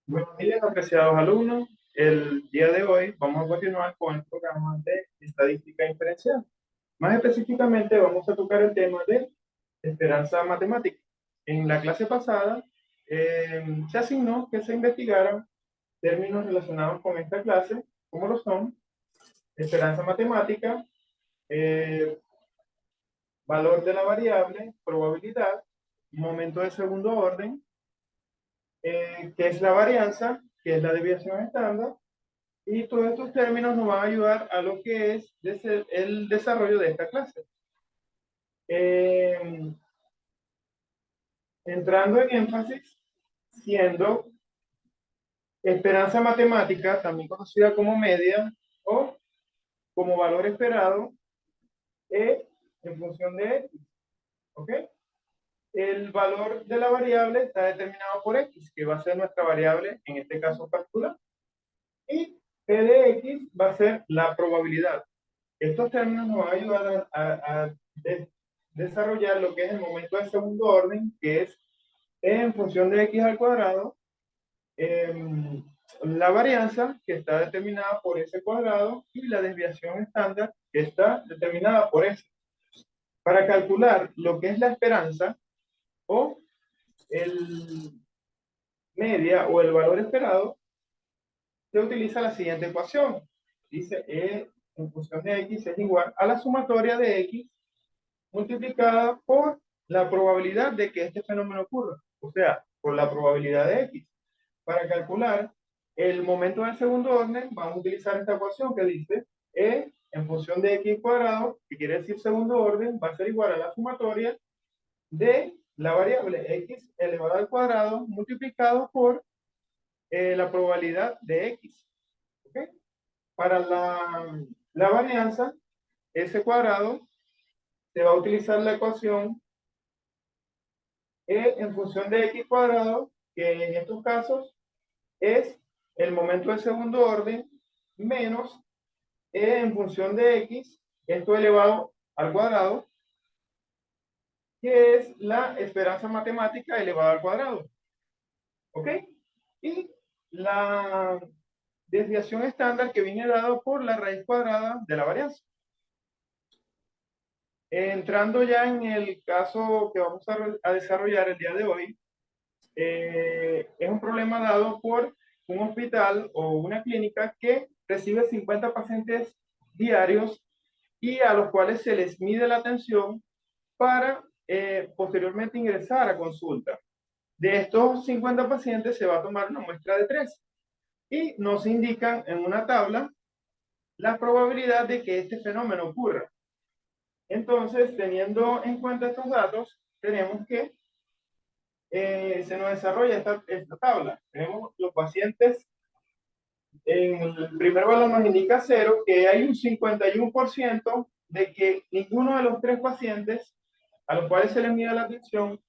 Buenos días, apreciados alumnos. El día de hoy vamos a continuar con el programa de estadística inferencial. Más específicamente vamos a tocar el tema de esperanza matemática. En la clase pasada se asignó que se investigaran términos relacionados con esta clase, como lo son esperanza matemática, eh, valor de la variable, probabilidad, momento de segundo orden, que es la varianza, que es la desviación estándar. Y todos estos términos nos van a ayudar a lo que es el desarrollo de esta clase. Eh, Entrando en énfasis, siendo esperanza matemática, también conocida como media o como valor esperado, E en función de X. ¿Ok? El valor de la variable está determinado por X, que va a ser nuestra variable, en este caso particular. Y P de X va a ser la probabilidad. Estos términos nos van a ayudar a desarrollar lo que es el momento de segundo orden, que es en función de x al cuadrado, la varianza, que está determinada por s cuadrado, y la desviación estándar, que está determinada por s. Para calcular lo que es la esperanza o el media o el valor esperado, se utiliza la siguiente ecuación. Dice E en función de x es igual a la sumatoria de x multiplicada por la probabilidad de que este fenómeno ocurra, o sea, por la probabilidad de x. Para calcular el momento del segundo orden, vamos a utilizar esta ecuación que dice E en función de x cuadrado, que quiere decir segundo orden, va a ser igual a la sumatoria de la variable x elevado al cuadrado multiplicado por la probabilidad de x. ¿Okay? Para la varianza, s cuadrado, se va a utilizar la ecuación E en función de x cuadrado, que en estos casos es el momento de segundo orden, menos E en función de x, esto elevado al cuadrado, que es la esperanza matemática elevada al cuadrado. ¿Ok? Y la desviación estándar que viene dado por la raíz cuadrada de la varianza. Entrando ya en el caso que vamos a desarrollar el día de hoy, es un problema dado por un hospital o una clínica que recibe 50 pacientes diarios y a los cuales se les mide la tensión para posteriormente ingresar a consulta. De estos 50 pacientes se va a tomar una muestra de 3 y nos indican en una tabla la probabilidad de que este fenómeno ocurra. Entonces, teniendo en cuenta estos datos, tenemos que se nos desarrolla esta tabla. Tenemos los pacientes, en el primer valor nos indica 0, que hay un 51% de que ninguno de los 3 pacientes a los cuales se les mide la tensión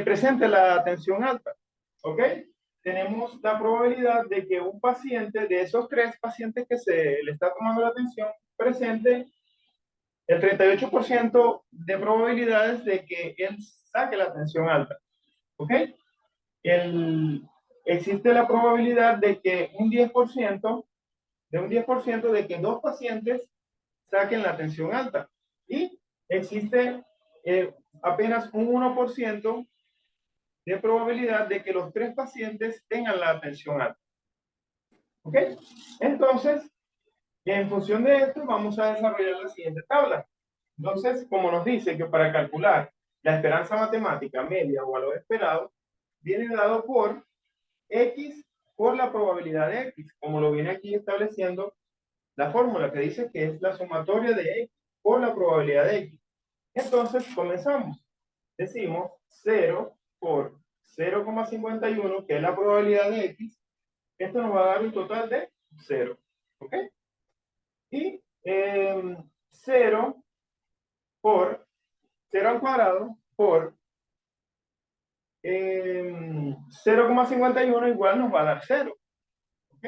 presente la tensión alta. ¿Ok? Tenemos la probabilidad de que un paciente, de esos 3 pacientes que se le está tomando la tensión, presente el 38% de probabilidades de que él saque la tensión alta. ¿Ok? El, Existe la probabilidad de que un 10% de que 2 pacientes saquen la tensión alta. Y existe apenas un 1% de probabilidad de que los 3 pacientes tengan la tensión alta. ¿Ok? Entonces, en función de esto, vamos a desarrollar la siguiente tabla. Entonces, como nos dice que para calcular la esperanza matemática media o valor esperado, viene dado por X por la probabilidad de X, como lo viene aquí estableciendo la fórmula que dice que es la sumatoria de X por la probabilidad de X. Entonces, comenzamos. Decimos 0 por 0,51, que es la probabilidad de X. Esto nos va a dar un total de 0. ¿Ok? Y 0 por 0 al cuadrado por 0,51 igual nos va a dar 0. ¿Ok?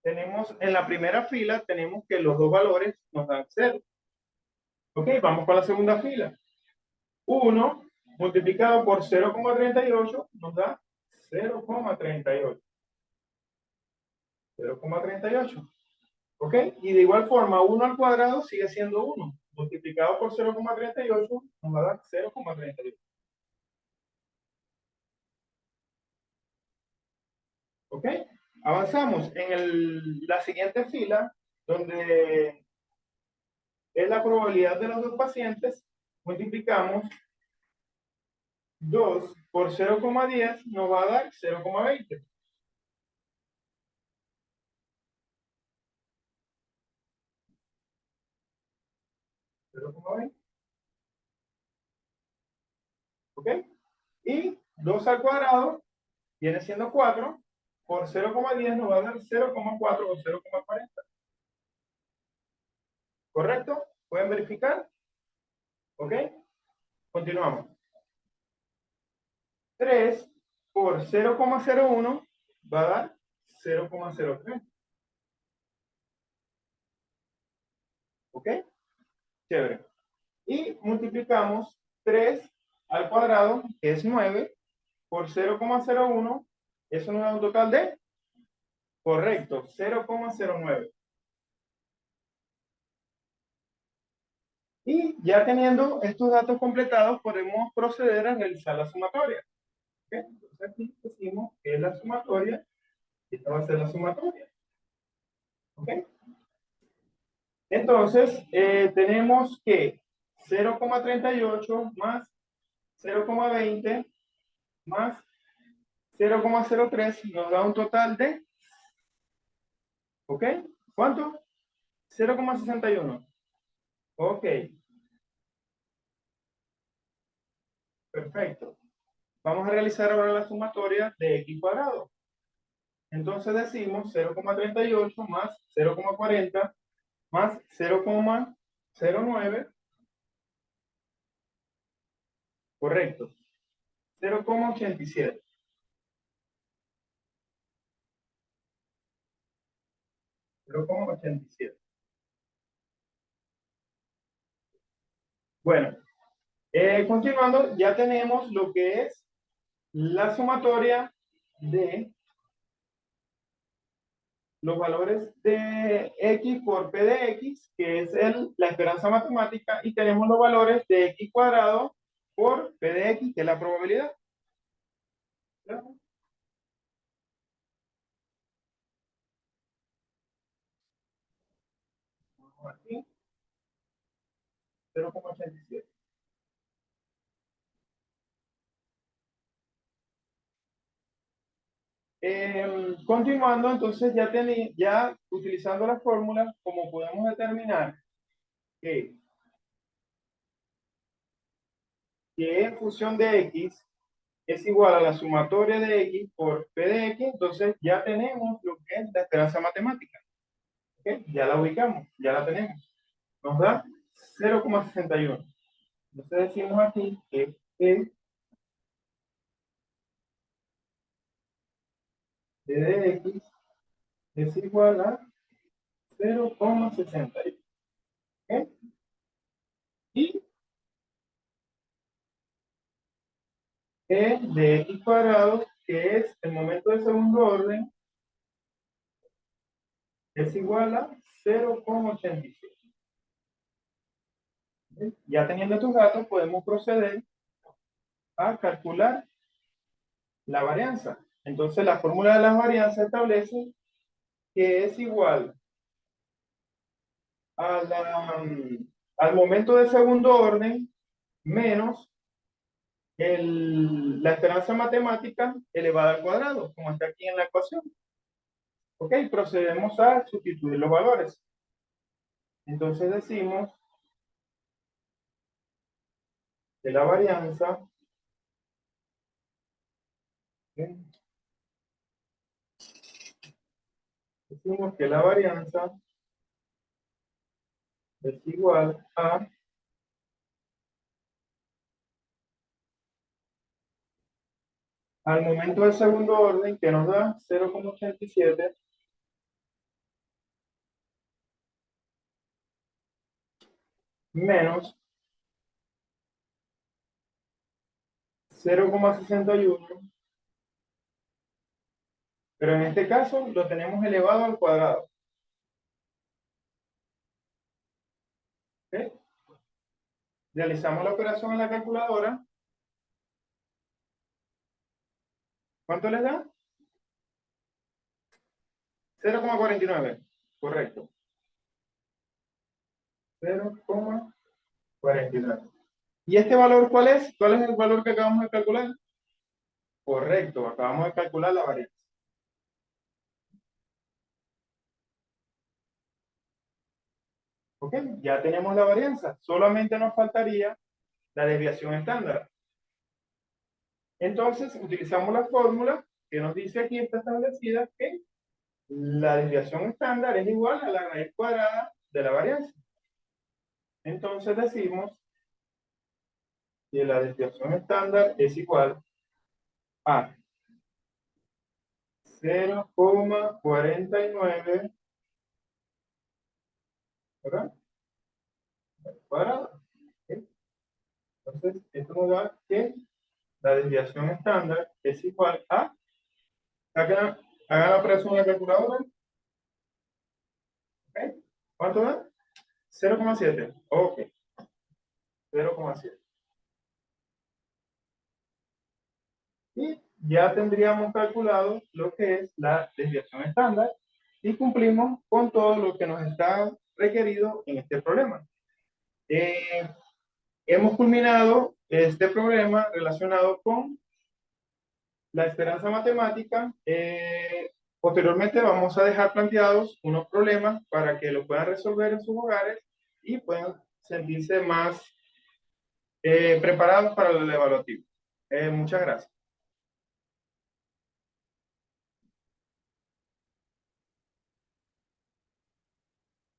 Tenemos en la primera fila, tenemos que los dos valores nos dan 0. Ok, vamos con la segunda fila. 1 multiplicado por 0,38 nos da 0,38. 0,38. ¿Ok? Y de igual forma, 1 al cuadrado sigue siendo 1. Multiplicado por 0,38 nos va a dar 0,38. ¿Ok? Avanzamos en la siguiente fila, donde es la probabilidad de los dos pacientes. Multiplicamos 2 por 0,10 nos va a dar 0,20. 0,20. ¿Ok? Y 2 al cuadrado viene siendo 4. Por 0,10 nos va a dar 0,4 o 0,40. ¿Correcto? ¿Pueden verificar? ¿Ok? Continuamos. 3 por 0,01 va a dar 0,03. ¿Ok? Chévere. Y multiplicamos 3 al cuadrado, que es 9, por 0,01. Eso nos da un total de, correcto, 0,09. Y ya teniendo estos datos completados, podemos proceder a realizar la sumatoria. ¿Ok? Entonces aquí decimos que es la sumatoria, y esta va a ser la sumatoria. ¿Ok? Entonces, tenemos que 0,38 más 0,20 más 0,03 nos da un total de, ¿ok? ¿Cuánto? 0,61. Ok, perfecto. Vamos a realizar ahora la sumatoria de x cuadrado. Entonces decimos 0,38 más 0,40 más 0,09, correcto, 0,87. 0,87. Bueno, continuando, ya tenemos lo que es la sumatoria de los valores de x por p de x, que es la esperanza matemática, y tenemos los valores de x cuadrado por p de x, que es la probabilidad. Vamos aquí, 0,87. Continuando, entonces ya utilizando la fórmula, como podemos determinar que, que en función de x es igual a la sumatoria de x por p de x, entonces ya tenemos lo que es la esperanza matemática. ¿Ok? Ya la ubicamos, ya la tenemos. Nos da 0,61. Entonces decimos aquí que p de x es igual a 0,61. ¿Ok? Y e de x cuadrado, que es el momento de segundo orden, es igual a 0,87. Ya teniendo estos datos, podemos proceder a calcular la varianza. Entonces, la fórmula de las varianzas establece que es igual a al momento de segundo orden menos la esperanza matemática elevada al cuadrado, como está aquí en la ecuación. Ok, procedemos a sustituir los valores. Entonces decimos que la varianza, decimos que la varianza es igual a al momento del segundo orden, que nos da 0,87 menos 0,61 pero en este caso lo tenemos elevado al cuadrado. ¿Ok? Realizamos la operación en la calculadora. ¿Cuánto les da? 0,49. Correcto. 0,49. ¿Y este valor cuál es? ¿Cuál es el valor que acabamos de calcular? Correcto, acabamos de calcular la varianza. ¿Ok? Ya tenemos la varianza. Solamente nos faltaría la desviación estándar. Entonces, utilizamos la fórmula que nos dice aquí, está establecida, que la desviación estándar es igual a la raíz cuadrada de la varianza. Entonces decimos que la desviación estándar es igual a 0,49, ¿verdad? Cuadrado. ¿Ok? Entonces, esto nos da que la desviación estándar es igual a, hagan la operación en la calculadora, ¿ok? ¿Cuánto da? 0,7. Ok, 0,7. Y ya tendríamos calculado lo que es la desviación estándar y cumplimos con todo lo que nos está requerido en este problema. Eh, Hemos culminado este problema relacionado con la esperanza matemática. Posteriormente vamos a dejar planteados unos problemas para que lo puedan resolver en sus hogares y puedan sentirse más preparados para el evaluativo. Muchas gracias.